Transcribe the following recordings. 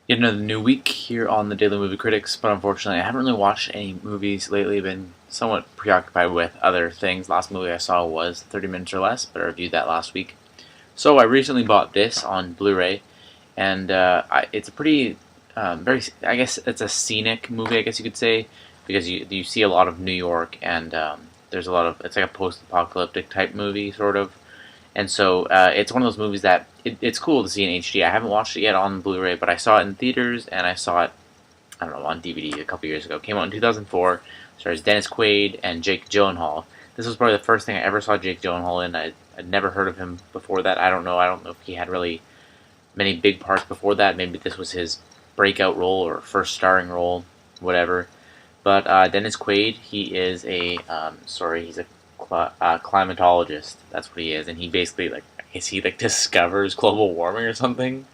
Yet another new week here on the Daily Movie Critics, but unfortunately I haven't really watched any movies lately. I've been somewhat preoccupied with other things. Last movie I saw was 30 Minutes or Less, but I reviewed that last week. So I recently bought this on Blu-ray, and it's a pretty, I guess it's a scenic movie, I guess you could say, because you see a lot of New York, and there's a lot of, it's like a post-apocalyptic type movie, sort of. And so it's one of those movies that it's cool to see in HD. I haven't watched it yet on Blu-ray, but I saw it in theaters and I saw it, I don't know, on DVD a couple years ago. It came out in 2004. Stars Dennis Quaid and Jake Gyllenhaal. This was probably the first thing I ever saw Jake Gyllenhaal in. I'd never heard of him before that. I don't know. I don't know if he had really many big parts before that. Maybe this was his breakout role or first starring role, whatever. But Dennis Quaid, he is he's a climatologist. That's what he is, and he basically I guess he discovers global warming or something.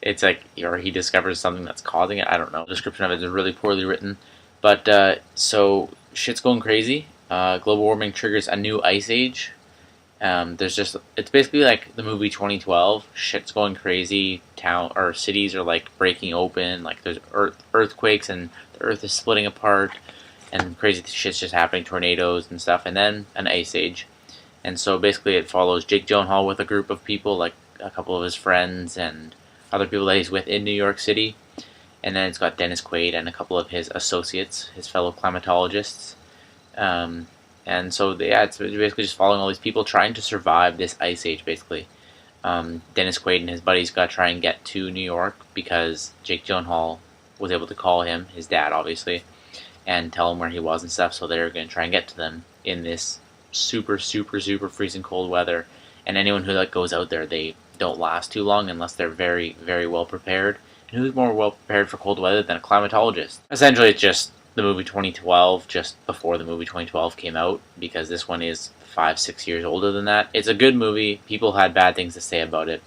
It's like, or he discovers something that's causing it. I don't know. The description of it is really poorly written, but so shit's going crazy. Global warming triggers a new ice age. It's basically like the movie 2012. Shit's going crazy. Town or cities are like breaking open. Like there's earthquakes and the earth is splitting apart, and crazy shit's just happening, tornadoes and stuff, and then an ice age. And so basically it follows Jake Gyllenhaal with a group of people, like a couple of his friends and other people that he's with in New York City. And then it's got Dennis Quaid and a couple of his associates, his fellow climatologists. And so, yeah, it's basically just following all these people trying to survive this ice age, basically. Dennis Quaid and his buddies got to try and get to New York because Jake Gyllenhaal was able to call him, his dad, obviously, and tell him where he was and stuff, so they're going to try and get to them in this super, super, super freezing cold weather. And anyone who goes out there, they don't last too long unless they're very, very well prepared. And who's more well prepared for cold weather than a climatologist? Essentially, it's just the movie 2012, just before the movie 2012 came out, because this one is 5-6 years older than that. It's a good movie. People had bad things to say about it,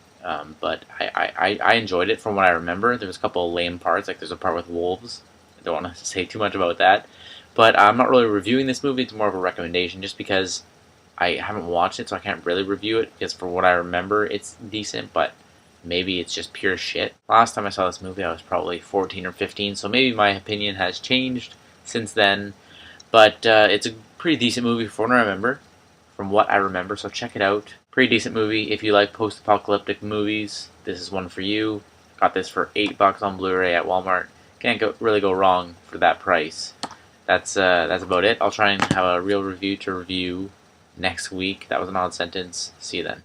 but I enjoyed it from what I remember. There was a couple of lame parts, like there's a part with wolves. I don't want to say too much about that, but I'm not really reviewing this movie. It's more of a recommendation, just because I haven't watched it, so I can't really review it, because for what I remember, it's decent, but maybe it's just pure shit. Last time I saw this movie, I was probably 14 or 15, so maybe my opinion has changed since then. But it's a pretty decent movie from what I remember, so check it out. Pretty decent movie. If you like post-apocalyptic movies, this is one for you. Got this for $8 on Blu-ray at Walmart. Can't really go wrong for that price. That's about it. I'll try and have a real review to review next week. That was an odd sentence. See you then.